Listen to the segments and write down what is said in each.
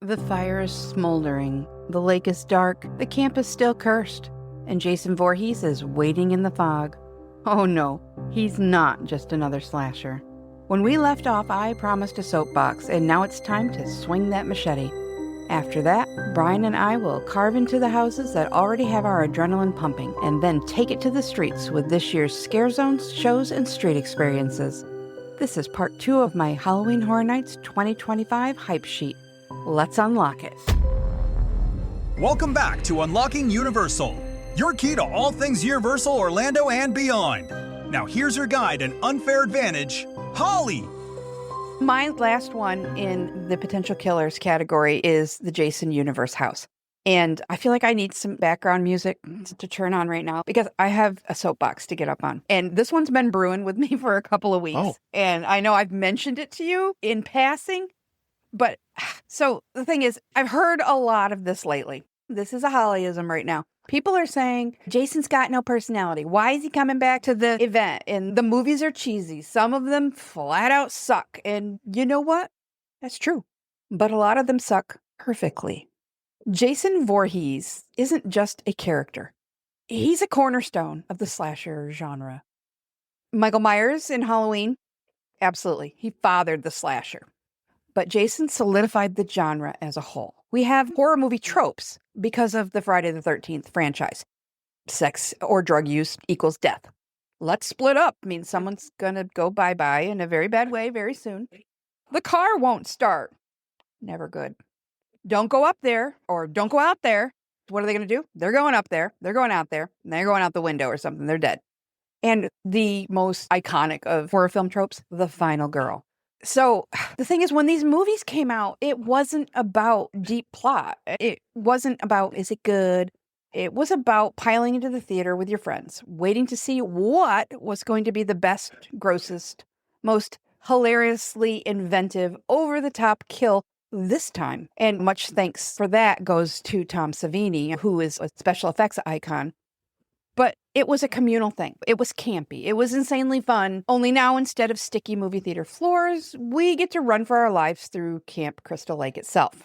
The fire is smoldering, the lake is dark, the camp is still cursed, and Jason Voorhees is waiting in the fog. Oh no, he's not just another slasher. When we left off, I promised a soapbox, and now it's time to swing that machete. After that, Brian and I will carve into the houses that already have our adrenaline pumping, and then take it to the streets with this year's ScareZones, shows, and street experiences. This is part 2 of my Halloween Horror Nights 2025 hype sheet. Let's unlock it. Welcome back to Unlocking Universal, your key to all things Universal Orlando and beyond. Now here's your guide and unfair advantage, Holly. My last one in the potential killers category is the Jason Universe house. And I feel like I need some background music to turn on right now because I have a soapbox to get up on. And this one's been brewing with me for a couple of weeks. Oh. And I know I've mentioned it to you in passing. But so the thing is, I've heard a lot of this lately. This is a Hollyism right now. People are saying, Jason's got no personality. Why is he coming back to the event? And the movies are cheesy. Some of them flat out suck. And you know what? That's true. But a lot of them suck perfectly. Jason Voorhees isn't just a character. He's a cornerstone of the slasher genre. Michael Myers in Halloween, absolutely. He fathered the slasher. But Jason solidified the genre as a whole. We have horror movie tropes because of the Friday the 13th franchise. Sex or drug use equals death. Let's split up means someone's going to go bye-bye in a very bad way very soon. The car won't start. Never good. Don't go up there or don't go out there. What are they going to do? They're going up there. They're going out there. And they're going out the window or something. They're dead. And the most iconic of horror film tropes, the final girl. So the thing is, when these movies came out, it wasn't about deep plot. It wasn't about, is it good? It was about piling into the theater with your friends, waiting to see what was going to be the best, grossest, most hilariously inventive, over-the-top kill this time. And much thanks for that goes to Tom Savini, who is a special effects icon. But it was a communal thing. It was campy. It was insanely fun. Only now, instead of sticky movie theater floors, we get to run for our lives through Camp Crystal Lake itself.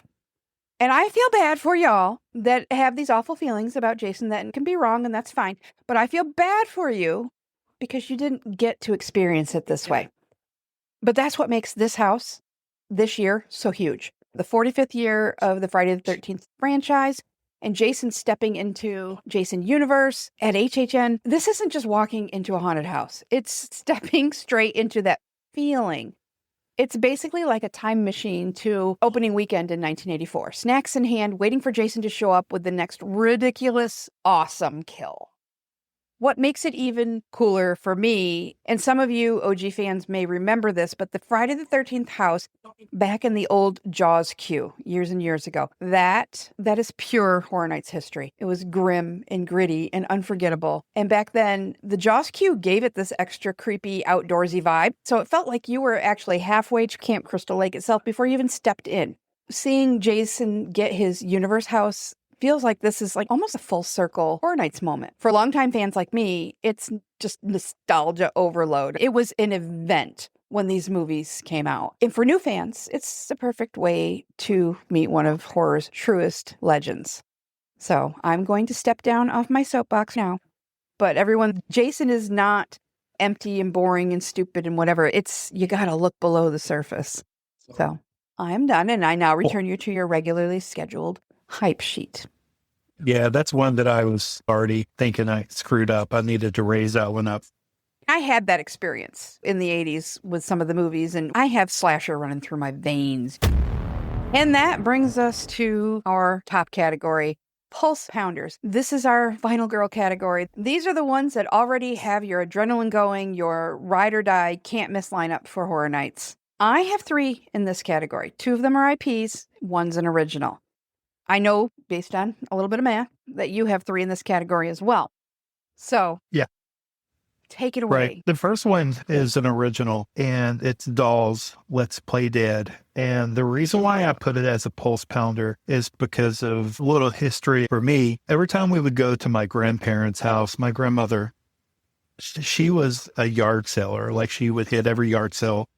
And I feel bad for y'all that have these awful feelings about Jason that can be wrong, and that's fine. But I feel bad for you because you didn't get to experience it this way. But that's what makes this house, this year, so huge. The 45th year of the Friday the 13th franchise, and Jason stepping into Jason Universe at HHN. This isn't just walking into a haunted house. It's stepping straight into that feeling. It's basically like a time machine to opening weekend in 1984. Snacks in hand, waiting for Jason to show up with the next ridiculous, awesome kill. What makes it even cooler for me, and some of you OG fans may remember this, but the Friday the 13th house back in the old Jaws queue years and years ago, that is pure Horror Nights history. It was grim and gritty and unforgettable. And back then, the Jaws queue gave it this extra creepy, outdoorsy vibe. So it felt like you were actually halfway to Camp Crystal Lake itself before you even stepped in. Seeing Jason get his universe house feels like this is like almost a full circle Horror Nights moment. For longtime fans like me, it's just nostalgia overload. It was an event when these movies came out. And for new fans, it's the perfect way to meet one of horror's truest legends. So I'm going to step down off my soapbox now. But everyone, Jason is not empty and boring and stupid and whatever. It's, you gotta look below the surface. So I am done, and I now return you to your regularly scheduled hype sheet. Yeah, that's one that I was already thinking I screwed up. I needed to raise that one up. I had that experience in the 80s with some of the movies, and I have slasher running through my veins. And that brings us to our top category, pulse pounders. This is our final girl category. These are the ones that already have your adrenaline going, your ride or die, can't miss lineup for Horror Nights. I have 3 in this category. 2 of them are IPs, one's an original. I know, based on a little bit of math, that you have 3 in this category as well. So, yeah, take it away. Right. The first one is an original, and it's Dolls, Let's Play Dead. And the reason why I put it as a pulse pounder is because of a little history for me. Every time we would go to my grandparents' house, my grandmother, she was a yard seller. Like, she would hit every yard sale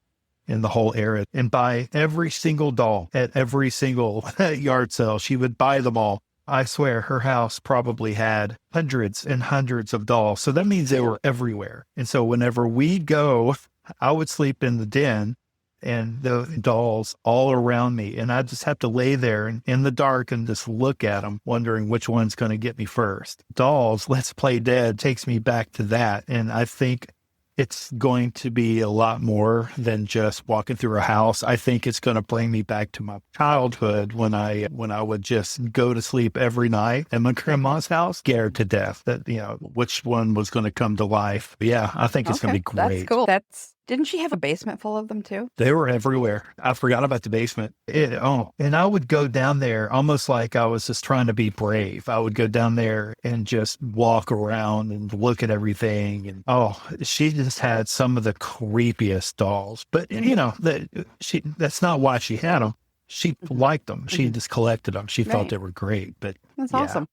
in the whole area and buy every single doll at every single yard sale. She would buy them all. I swear her house probably had hundreds and hundreds of dolls. So that means they were everywhere. And so whenever we'd go, I would sleep in the den and the dolls all around me. And I just have to lay there in the dark and just look at them, wondering which one's going to get me first. Dolls, Let's Play Dead takes me back to that. And I think it's going to be a lot more than just walking through a house. I think it's going to bring me back to my childhood when I would just go to sleep every night at my grandma's house, scared to death that, which one was going to come to life. But yeah, I think it's going to be great. That's cool. Didn't she have a basement full of them too? They were everywhere. I forgot about the basement. And I would go down there almost like I was just trying to be brave. I would go down there and just walk around and look at everything. And she just had some of the creepiest dolls. But that's not why she had them. She liked them. She just collected them. She thought they were great. But that's awesome.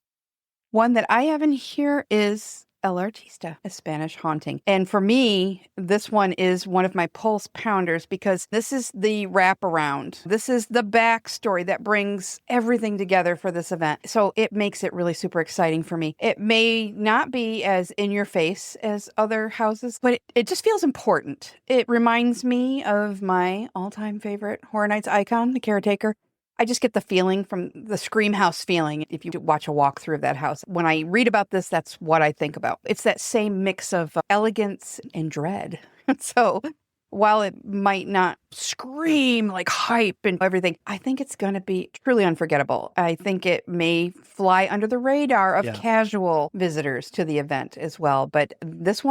One that I have in here is El Artista, a Spanish haunting. And for me, this one is one of my pulse pounders because this is the wraparound. This is the backstory that brings everything together for this event. So it makes it really super exciting for me. It may not be as in your face as other houses, but it just feels important. It reminds me of my all-time favorite Horror Nights icon, the Caretaker. I just get the feeling from the Scream House feeling if you watch a walkthrough of that house. When I read about this, that's what I think about. It's that same mix of elegance and dread. So while it might not scream like hype and everything, I think it's going to be truly unforgettable. I think it may fly under the radar of casual visitors to the event as well. But this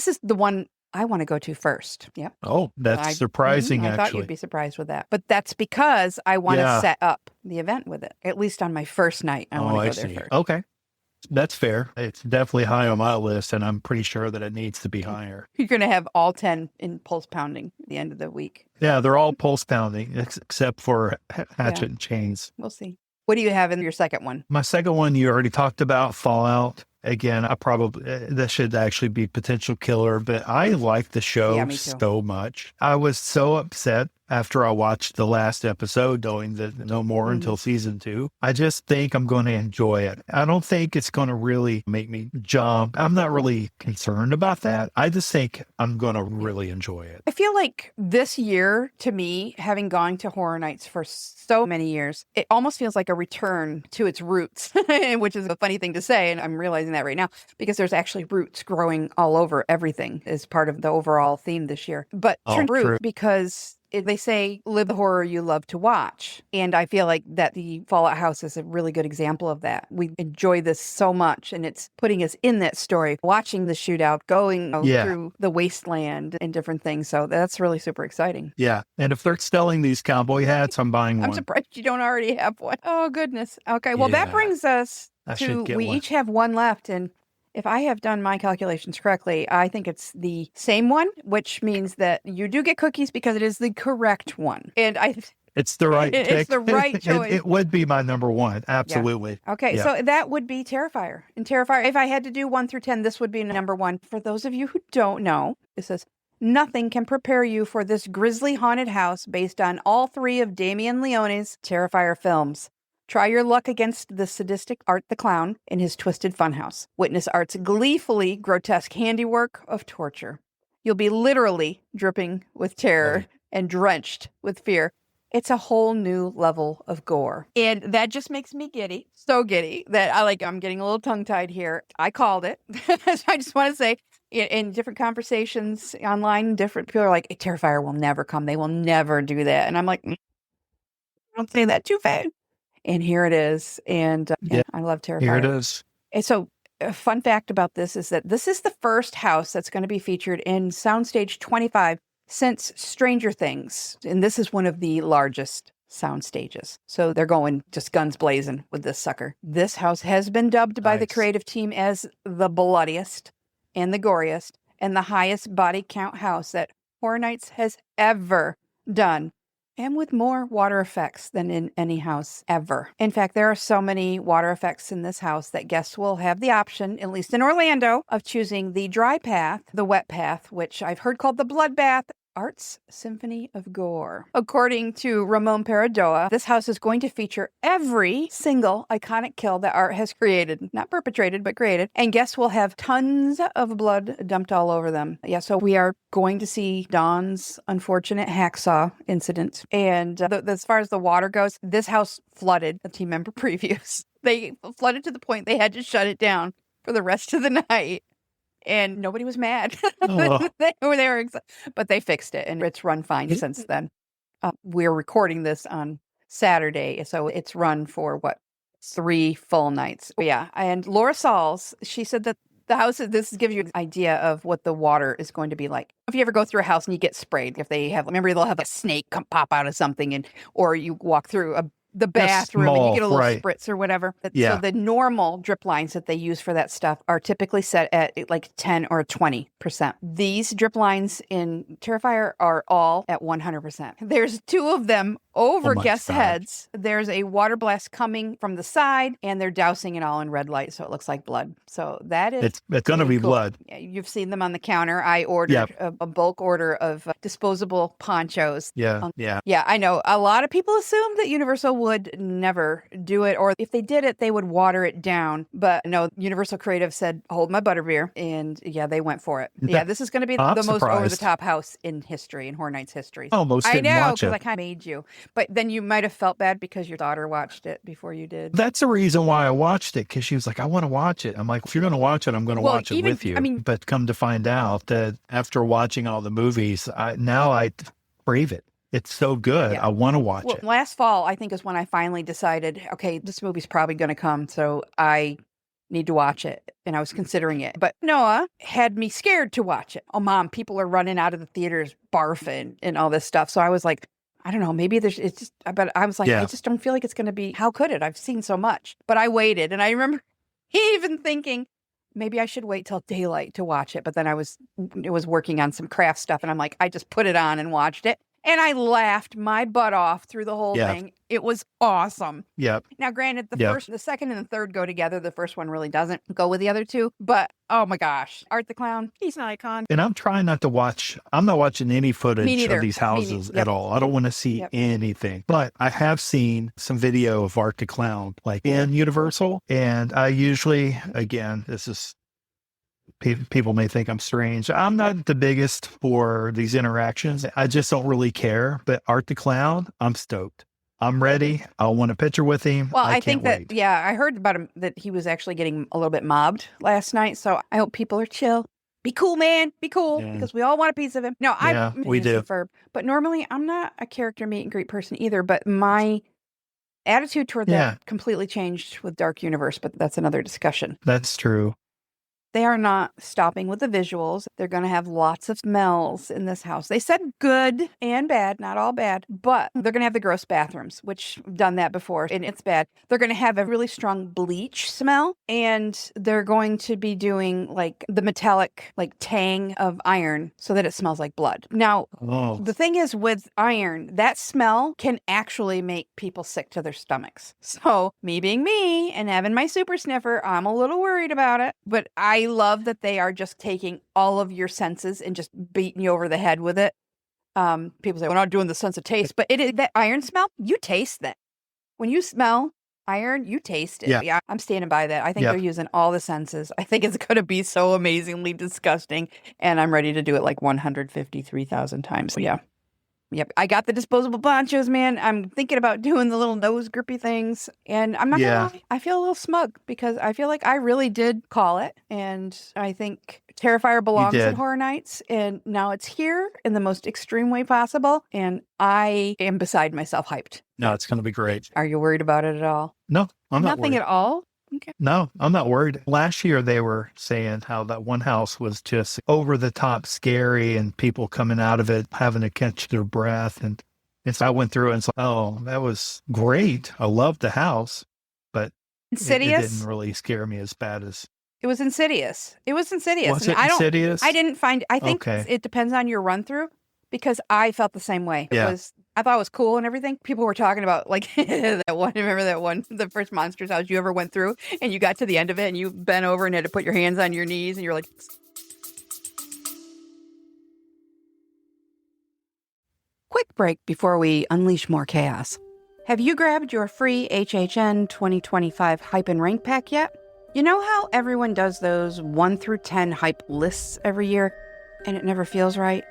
is the one I want to go to first. Yep. Oh, that's surprising, I actually. thought you'd be surprised with that. But that's because I want to set up the event with it. At least on my first night, I want to go there first. Okay. That's fair. It's definitely high on my list, and I'm pretty sure that it needs to be higher. You're going to have all 10 in pulse pounding at the end of the week. Yeah, they're all pulse pounding, except for Hatchet and Chains. We'll see. What do you have in your second one? My second one, you already talked about, Fallout. Again, that should actually be potential killer, but I like the show so much. I was so upset after I watched the last episode, knowing that no more until season 2. I just think I'm going to enjoy it. I don't think it's going to really make me jump. I'm not really concerned about that. I just think I'm going to really enjoy it. I feel like this year, to me, having gone to Horror Nights for so many years, it almost feels like a return to its roots, which is a funny thing to say. And I'm realizing that right now because there's actually roots growing all over everything as part of the overall theme this year. But true, because they say, live the horror you love to watch. And I feel like that the Fallout house is a really good example of that. We enjoy this so much, and it's putting us in that story, watching the shootout, going through the wasteland and different things. So that's really super exciting. Yeah. And if they're selling these cowboy hats, I'm buying one. I'm surprised you don't already have one. Oh, goodness. Okay. Well, that brings us we each have one left. And if I have done my calculations correctly, I think it's the same one, which means that you do get cookies because it is the correct one. And it's the right pick. It's the right choice. It would be my number one. Absolutely. Yeah. Okay. So that would be Terrifier. And Terrifier, if I had to do 1 through 10, this would be number 1. For those of you who don't know, it says, nothing can prepare you for this grisly haunted house based on all 3 of Damien Leone's Terrifier films. Try your luck against the sadistic Art the Clown in his twisted funhouse. Witness Art's gleefully grotesque handiwork of torture. You'll be literally dripping with terror and drenched with fear. It's a whole new level of gore. And that just makes me giddy. So giddy that I'm getting a little tongue-tied here. I called it. I just want to say, in different conversations online, different people are like, Terrifier will never come. They will never do that. And I'm like, don't say that too fast. And here it is. And I love Terrifier. Here it is. And so a fun fact about this is that this is the first house that's going to be featured in Soundstage 25 since Stranger Things. And this is one of the largest sound stages. So they're going just guns blazing with this sucker. This house has been dubbed by the creative team as the bloodiest and the goriest and the highest body count house that Horror Nights has ever done. And with more water effects than in any house ever. In fact, there are so many water effects in this house that guests will have the option, at least in Orlando, of choosing the dry path, the wet path, which I've heard called the blood bath, Art's Symphony of Gore. According to Ramon Peredoa, this house is going to feature every single iconic kill that Art has created. Not perpetrated, but created. And guests will have tons of blood dumped all over them. Yeah, so we are going to see Dawn's unfortunate hacksaw incident. And as far as the water goes, this house flooded a team member previews. They flooded to the point they had to shut it down for the rest of the night. And nobody was mad. Oh. they were but they fixed it, and it's run fine since then. We're recording this on Saturday, so it's run for 3 full nights. Yeah, and Laura Sauls, she said that the house, this gives you an idea of what the water is going to be like. If you ever go through a house and you get sprayed, if they have, remember they'll have a snake come pop out of something, or you walk through the bathroom and you get a little spritz or whatever. Yeah. So the normal drip lines that they use for that stuff are typically set at like 10 or 20%. These drip lines in Terrifier are all at 100%. There's 2 of them over guests' heads. There's a water blast coming from the side, and they're dousing it all in red light, so it looks like blood. So that is it's going to be cool. blood. Yeah, you've seen them on the counter. I ordered a bulk order of disposable ponchos. Yeah. Yeah, I know. A lot of people assumed that Universal would never do it, or if they did it, they would water it down. But no, Universal Creative said, hold my butterbeer. And yeah, they went for it. Yeah, this is going to be the most over-the-top house in history, in Horror Nights history. Almost I didn't know, watch it. because I kind of made you. But then you might have felt bad because your daughter watched it before you did. That's the reason why I watched it, because she was like, I want to watch it. I'm like, if you're going to watch it, I'm going to watch it with you. But come to find out that after watching all the movies, I crave it. It's so good. Yeah. I want to watch it. Last fall, I think, is when I finally decided, okay, this movie's probably going to come, so I need to watch it. And I was considering it. But Noah had me scared to watch it. Oh, Mom, people are running out of the theaters barfing and all this stuff. So I was like, I don't know, maybe but I was like, I just don't feel like it's going to be, how could it? I've seen so much. But I waited. And I remember even thinking, maybe I should wait till daylight to watch it. But then I was working on some craft stuff, and I'm like, I just put it on and watched it. And I laughed my butt off through the whole thing. It was awesome. Yep. Now, granted, the second and the third go together. The first one really doesn't go with the other 2. But, oh my gosh, Art the Clown, he's an icon. And I'm trying not to watch, I'm not watching any footage of these houses at all. I don't want to see anything. But I have seen some video of Art the Clown, like in Universal. And I usually, again, this is... people may think I'm strange. I'm not the biggest for these interactions. I just don't really care. But Art the Clown, I'm stoked. I'm ready. I want a picture with him. Well, I think that, I heard about him, that he was actually getting a little bit mobbed last night. So I hope people are chill. Be cool, man. Be cool. Because we all want a piece of him. No, we do. But normally I'm not a character meet and greet person either. But my attitude toward that completely changed with Dark Universe. But that's another discussion. That's true. They are not stopping with the visuals. They're going to have lots of smells in this house. They said good and bad, not all bad, but they're going to have the gross bathrooms, which I've done that before, and it's bad. They're going to have a really strong bleach smell, and they're going to be doing like the metallic, like tang of iron so that it smells like blood. Now, the thing is with iron, that smell can actually make people sick to their stomachs. So me being me and having my super sniffer, I'm a little worried about it, but I love that they are just taking all of your senses and just beating you over the head with it. People say, we're not doing the sense of taste, but it is that iron smell. You taste that. When you smell iron, you taste it. Yeah, I'm standing by that. I think they're using all the senses. I think it's going to be so amazingly disgusting, and I'm ready to do it like 153,000 times. So yeah. Yep. I got the disposable ponchos, man. I'm thinking about doing the little nose grippy things. And I'm not going to lie, I feel a little smug because I feel like I really did call it. And I think Terrifier belongs in Horror Nights. And now it's here in the most extreme way possible. And I am beside myself hyped. No, it's going to be great. Are you worried about it at all? No, I'm not Nothing worried. at all? Okay. No, I'm not worried. Last year, they were saying how that one house was just over the top scary and people coming out of it having to catch their breath. And so I went through it and said, oh, that was great. I loved the house, but Insidious? It didn't really scare me as bad as... It was Insidious. It was Insidious. Was it Insidious? I didn't find... I think it depends on your run-through because I felt the same way. I thought it was cool and everything. People were talking about like remember that one, the first Monsters house you ever went through and you got to the end of it and you bent over and had to put your hands on your knees and you're like... Quick break before we unleash more chaos. Have you grabbed your free HHN 2025 Hype and Rank Pack yet? You know how everyone does those 1 through 10 hype lists every year, and it never feels right?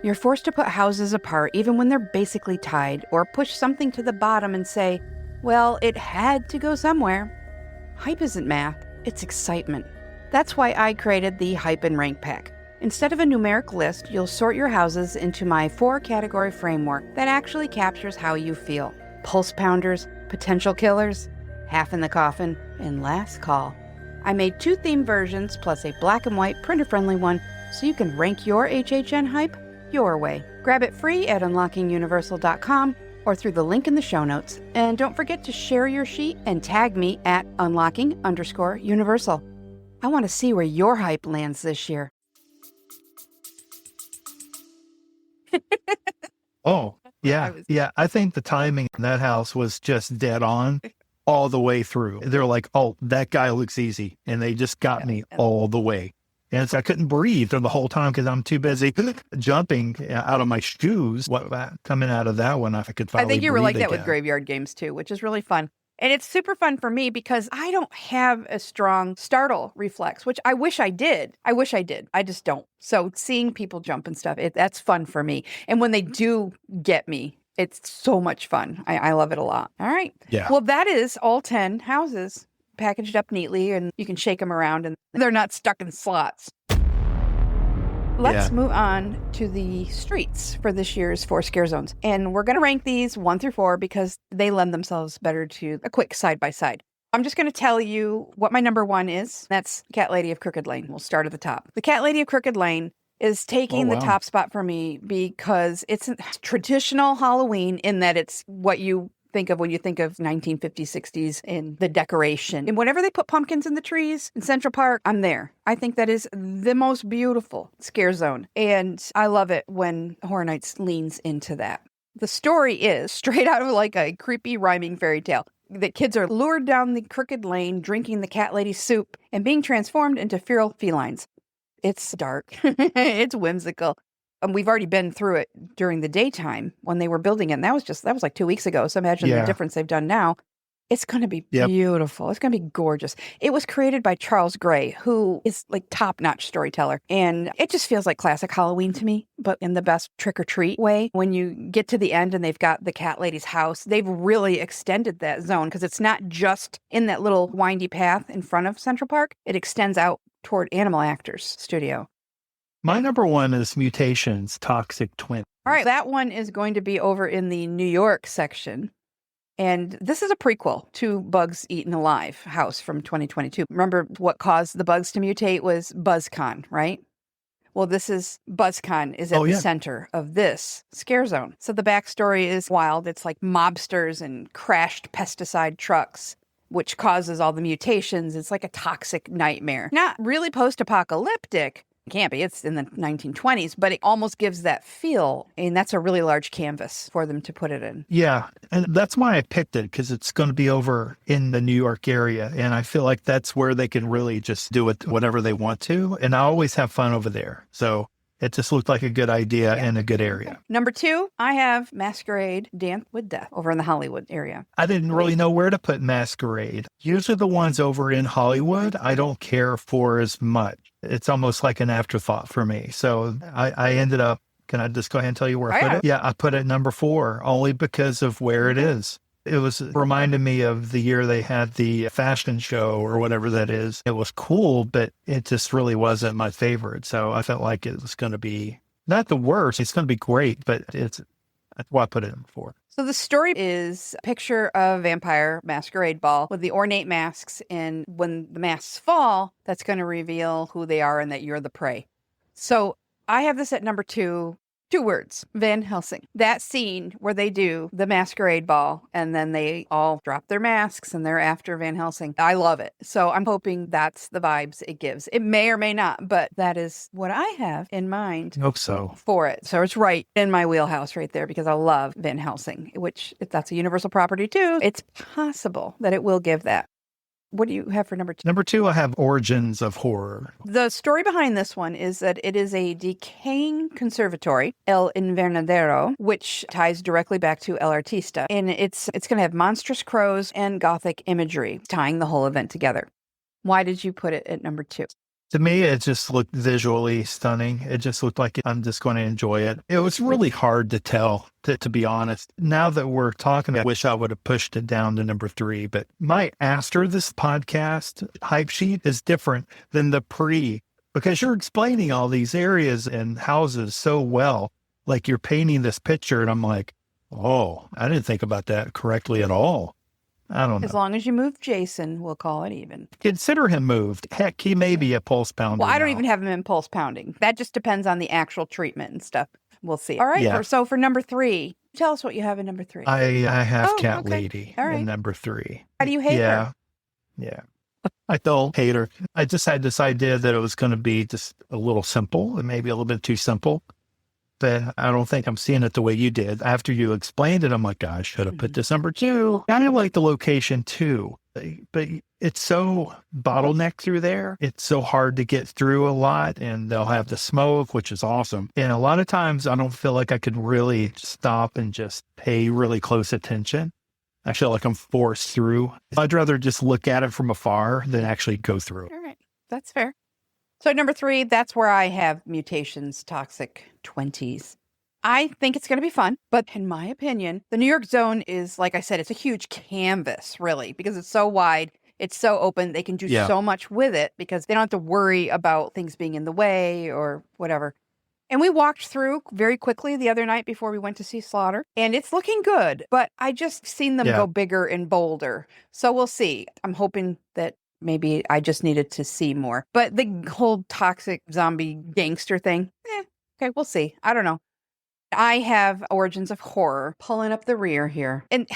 You're forced to put houses apart even when they're basically tied, or push something to the bottom and say, well, it had to go somewhere. Hype isn't math, it's excitement. That's why I created the Hype and Rank Pack. Instead of a numeric list, you'll sort your houses into my 4-category framework that actually captures how you feel. Pulse pounders, potential killers, half-in-the-coffin, and last call. I made 2 theme versions plus a black and white printer-friendly one so you can rank your HHN hype your way. Grab it free at unlockinguniversal.com or through the link in the show notes. And don't forget to share your sheet and tag me at unlocking_universal. I want to see where your hype lands this year. Oh, yeah. Yeah. I think the timing in that house was just dead on all the way through. They're like, oh, that guy looks easy. And they just got me all the way. And so I couldn't breathe the whole time because I'm too busy jumping out of my shoes. Coming out of that one, I could finally I think you were like that again. with graveyard games too, which is really fun. And it's super fun for me because I don't have a strong startle reflex, which I wish I did. I just don't. So seeing people jump and stuff, that's fun for me. And when they do get me, it's so much fun. I love it a lot. All right. Yeah. Well, that is all 10 houses packaged up neatly, and you can shake them around and they're not stuck in slots. Let's move on to the streets for this year's 4 scare zones. And we're going to rank these 1 through 4 because they lend themselves better to a quick side-by-side. I'm just going to tell you what my number 1 is. That's Cat Lady of Crooked Lane. We'll start at the top. The Cat Lady of Crooked Lane is taking the top spot for me because it's a traditional Halloween in that it's what you think of when you think of 1950s, 60s and the decoration. And whenever they put pumpkins in the trees in Central Park, I'm there. I think that is the most beautiful scare zone. And I love it when Horror Nights leans into that. The story is straight out of like a creepy rhyming fairy tale. The kids are lured down the crooked lane, drinking the cat lady's soup and being transformed into feral felines. It's dark. It's whimsical. And we've already been through it during the daytime when they were building it. And that was like 2 weeks ago. So imagine the difference they've done now. It's going to be beautiful. It's going to be gorgeous. It was created by Charles Gray, who is like top-notch storyteller. And it just feels like classic Halloween to me, but in the best trick-or-treat way. When you get to the end and they've got the cat lady's house, they've really extended that zone because it's not just in that little windy path in front of Central Park. It extends out toward Animal Actors Studio. My number 1 is Mutations, Toxic Twin. All right, that one is going to be over in the New York section. And this is a prequel to Bugs Eaten Alive House from 2022. Remember what caused the bugs to mutate was BuzzCon, right? Well, BuzzCon is at the center of this scare zone. So the backstory is wild. It's like mobsters and crashed pesticide trucks, which causes all the mutations. It's like a toxic nightmare. Not really post-apocalyptic. It can't be. It's in the 1920s, but it almost gives that feel. And that's a really large canvas for them to put it in. Yeah. And that's why I picked it, because it's going to be over in the New York area. And I feel like that's where they can really just do it whatever they want to. And I always have fun over there. So it just looked like a good idea and a good area. Number 2, I have Masquerade Dance with Death over in the Hollywood area. I didn't really know where to put Masquerade. Usually the ones over in Hollywood, I don't care for as much. It's almost like an afterthought for me. So I ended up, can I just go ahead and tell you where I put it? Yeah, I put it at number 4, only because of where it is. It was reminding me of the year they had the fashion show or whatever that is. It was cool, but it just really wasn't my favorite. So I felt like it was going to be not the worst. It's going to be great, but that's why I put it in 4. So the story is a picture of a vampire masquerade ball with the ornate masks. And when the masks fall, that's going to reveal who they are and that you're the prey. So I have this at number 2. 2 words, Van Helsing. That scene where they do the masquerade ball and then they all drop their masks and they're after Van Helsing. I love it. So I'm hoping that's the vibes it gives. It may or may not, but that is what I have in mind. I hope so. For it. So it's right in my wheelhouse right there because I love Van Helsing, which if that's a Universal property too, it's possible that it will give that. What do you have for number 2? Number 2, I have Origins of Horror. The story behind this one is that it is a decaying conservatory, El Invernadero, which ties directly back to El Artista. And it's going to have monstrous crows and gothic imagery, tying the whole event together. Why did you put it at number 2? To me, it just looked visually stunning. It just looked like I'm just going to enjoy it. It was really hard to tell, to be honest. Now that we're talking, I wish I would have pushed it down to number 3. But my after this podcast hype sheet is different than the pre, because you're explaining all these areas and houses so well. Like you're painting this picture, and I'm like, oh, I didn't think about that correctly at all. I don't know. As long as you move Jason, we'll call it even. Consider him moved. Heck, he may be a pulse pounder. Well, I don't now. even have him in pulse pounding. That just depends on the actual treatment and stuff. We'll see. All right. Yeah. So for number 3, tell us what you have in number 3. I have Oh, Cat okay. Lady All right. in number 3. How do you hate her? Yeah. I don't hate her. I just had this idea that it was going to be just a little simple and maybe a little bit too simple. But I don't think I'm seeing it the way you did. After you explained it, I'm like, I should have put this number 2. I like the location too, but it's so bottlenecked through there. It's so hard to get through a lot, and they'll have the smoke, which is awesome. And a lot of times I don't feel like I could really stop and just pay really close attention. I feel like I'm forced through. I'd rather just look at it from afar than actually go through. All right. That's fair. So at number 3, that's where I have Mutations Toxic 20s. I think it's going to be fun, but in my opinion, the New York zone is, like I said, it's a huge canvas, really, because it's so wide, it's so open, they can do so much with it because they don't have to worry about things being in the way or whatever. And we walked through very quickly the other night before we went to see Slaughter, and it's looking good, but I just seen them go bigger and bolder. So we'll see. I'm hoping that maybe I just needed to see more. But the whole toxic zombie gangster thing, okay, we'll see. I don't know. I have Origins of Horror pulling up the rear here. And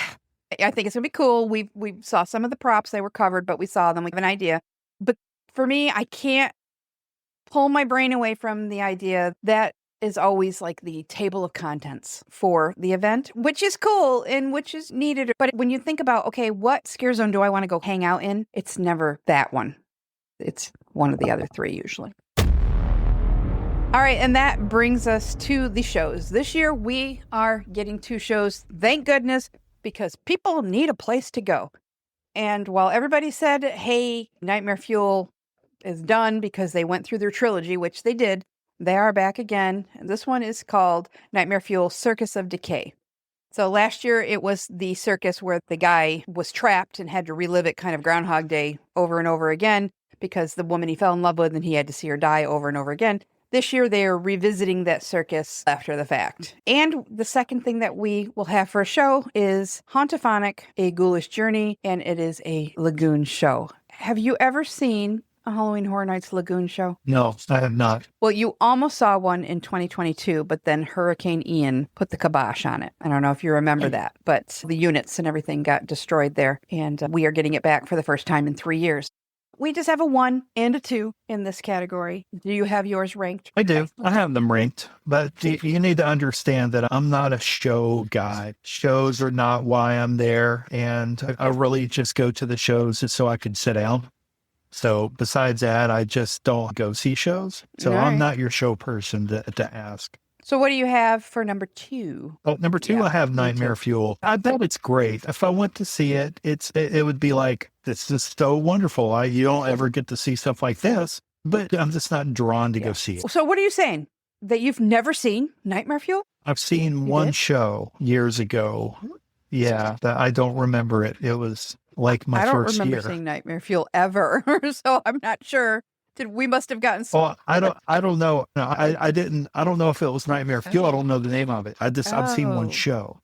I think it's going to be cool. We saw some of the props. They were covered, but we saw them. We have an idea. But for me, I can't pull my brain away from the idea that is always like the table of contents for the event, which is cool and which is needed. But when you think about, okay, what scare zone do I want to go hang out in? It's never that one. It's one of the other 3 usually. All right, and that brings us to the shows. This year we are getting 2 shows, thank goodness, because people need a place to go. And while everybody said, hey, Nightmare Fuel is done because they went through their trilogy, which they did, they are back again. This one is called Nightmare Fuel Circus of Decay. So last year it was the circus where the guy was trapped and had to relive it kind of Groundhog Day over and over again because the woman he fell in love with and he had to see her die over and over again. This year they are revisiting that circus after the fact. And the second thing that we will have for a show is Hauntophonic, A Ghoulish Journey, and it is a lagoon show. Have you ever seen a Halloween Horror Nights lagoon show? No, I have not. Well, you almost saw one in 2022, but then Hurricane Ian put the kibosh on it. I don't know if you remember that, but the units and everything got destroyed there, and we are getting it back for the first time in 3 years. We just have a 1 and a 2 in this category. Do you have yours ranked? I do. I have them ranked, but you need to understand that I'm not a show guy. Shows are not why I'm there, and I really just go to the shows just so I can sit down. So besides that, I just don't go see shows. So All right. I'm not your show person to ask. So what do you have for number 2? Oh, number 2, I have Nightmare Fuel. I bet it's great. If I went to see it, it would be like, this is so wonderful. You don't ever get to see stuff like this, but I'm just not drawn to go see it. So what are you saying? That you've never seen Nightmare Fuel? I've seen one show years ago. Yeah, that I don't remember it. It was like my first year. I don't remember seeing Nightmare Fuel ever, so I'm not sure. We must have gotten. Well, I don't know. No, I didn't. I don't know if it was Nightmare Fuel. I don't know the name of it. I've seen one show.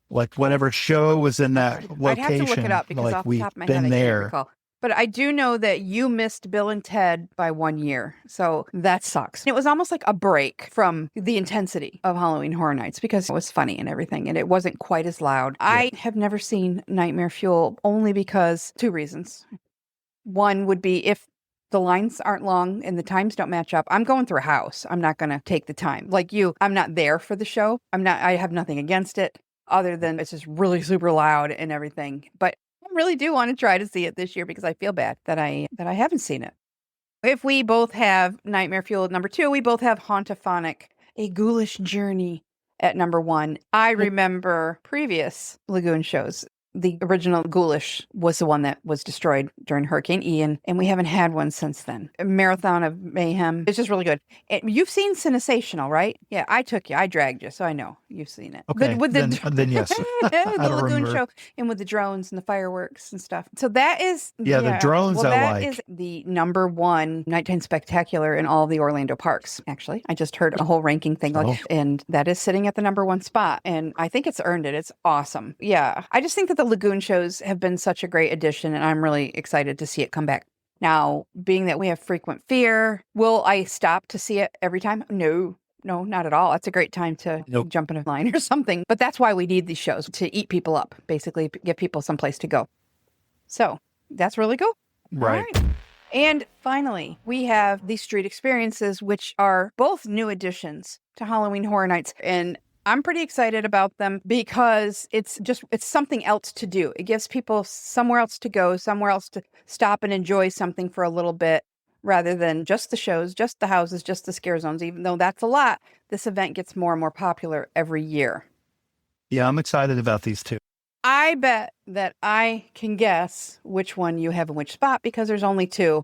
Like whatever show was in that location. I'd have to look it up because like off the we've top of my been head, I there. can't recall. But I do know that you missed Bill and Ted by 1 year. So that sucks. It was almost like a break from the intensity of Halloween Horror Nights because it was funny and everything. And it wasn't quite as loud. Yeah. I have never seen Nightmare Fuel only because 2 reasons. One would be if the lines aren't long and the times don't match up, I'm going through a house. I'm not going to take the time. Like you, I'm not there for the show. I have nothing against it other than it's just really super loud and everything. But really do want to try to see it this year because I feel bad that I haven't seen it. If we both have Nightmare Fuel at number 2, we both have Hauntophonic, A Ghoulish Journey at number 1. I remember previous Lagoon shows. The original Ghoulish was the one that was destroyed during Hurricane Ian, and we haven't had one since then. A Marathon of Mayhem. It's just really good. And you've seen Cinesational, right? Yeah, I dragged you, so I know you've seen it. Okay, then yes. The Lagoon show, and with the drones and the fireworks and stuff. So that is... the drones that is the number 1 nighttime spectacular in all of the Orlando parks, actually. I just heard a whole ranking thing, and that is sitting at the number 1 spot, and I think it's earned it. It's awesome. Yeah, I just think that the Lagoon shows have been such a great addition, and I'm really excited to see it come back. Now, being that we have Frequent Fear, will I stop to see it every time? No, not at all. That's a great time to jump in a line or something. But that's why we need these shows, to eat people up, basically give people someplace to go. So that's really cool. Right. All right. And finally, we have the Street Experiences, which are both new additions to Halloween Horror Nights. And I'm pretty excited about them because it's something else to do. It gives people somewhere else to go, somewhere else to stop and enjoy something for a little bit rather than just the shows, just the houses, just the scare zones. Even though that's a lot, this event gets more and more popular every year. Yeah, I'm excited about these two. I bet that I can guess which one you have in which spot because there's only 2.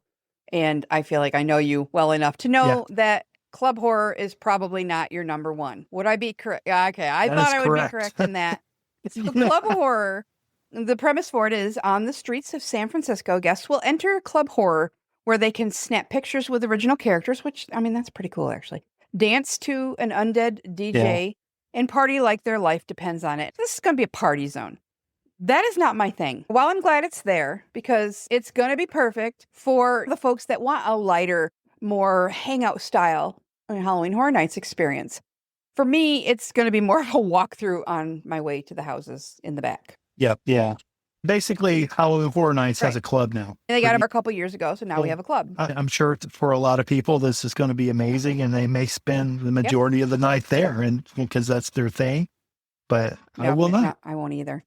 And I feel like I know you well enough to know that Club Horror is probably not your number 1. Would I be correct? Okay, I thought I would be correct in that. So Club Horror, the premise for it is on the streets of San Francisco, guests will enter Club Horror where they can snap pictures with original characters, which, I mean, that's pretty cool, actually. Dance to an undead DJ and party like their life depends on it. This is going to be a party zone. That is not my thing. While I'm glad it's there because it's going to be perfect for the folks that want a lighter, more hangout style Halloween Horror Nights experience. For me, it's going to be more of a walkthrough on my way to the houses in the back. Yep. Yeah. Basically, Halloween Horror Nights has a club now. And they got it a couple years ago, so now we have a club. I'm sure for a lot of people, this is going to be amazing, and they may spend the majority of the night there, and because that's their thing. But I will not. I won't either.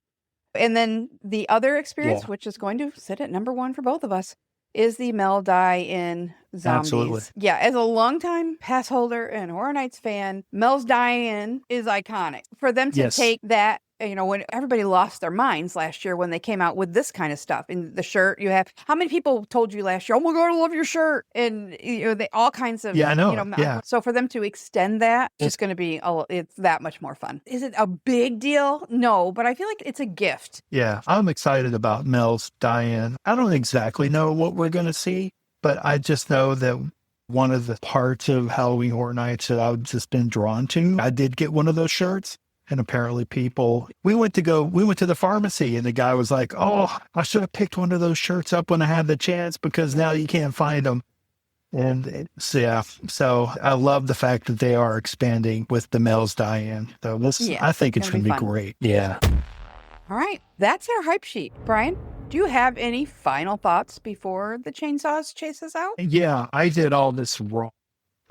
And then the other experience, which is going to sit at number 1 for both of us, is the Mel Die-In Zombies. Absolutely. Yeah, as a longtime pass holder and Horror Nights fan, Mel's Die-In is iconic. For them to take that, when everybody lost their minds last year when they came out with this kind of stuff. And the shirt you have, how many people told you last year, oh my God, I love your shirt? And they all kinds of, I know. So for them to extend that, it's going to be, it's that much more fun. Is it a big deal? No, but I feel like it's a gift. Yeah, I'm excited about Mel's Die-In. I don't exactly know what we're going to see, but I just know that one of the parts of Halloween Horror Nights that I've just been drawn to, I did get one of those shirts. And apparently we went to the pharmacy and the guy was like, oh, I should have picked one of those shirts up when I had the chance because now you can't find them. And so I love the fact that they are expanding with the Mel's Die-In. So I think it's going to be great. Yeah. All right. That's our hype sheet. Brian, do you have any final thoughts before the chainsaws chase us out? Yeah, I did all this wrong.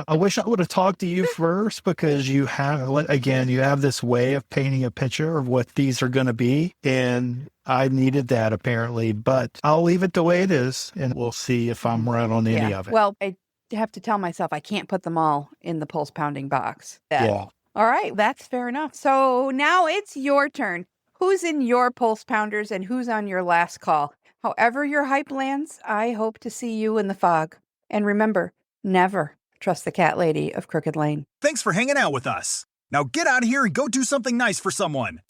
I wish I would have talked to you first because you have this way of painting a picture of what these are going to be. And I needed that apparently, but I'll leave it the way it is and we'll see if I'm right on any of it. Well, I have to tell myself I can't put them all in the pulse pounding box. Yeah. All right. That's fair enough. So now it's your turn. Who's in your pulse pounders and who's on your last call? However your hype lands, I hope to see you in the fog. And remember, never trust the cat lady of Crooked Lane. Thanks for hanging out with us. Now get out of here and go do something nice for someone.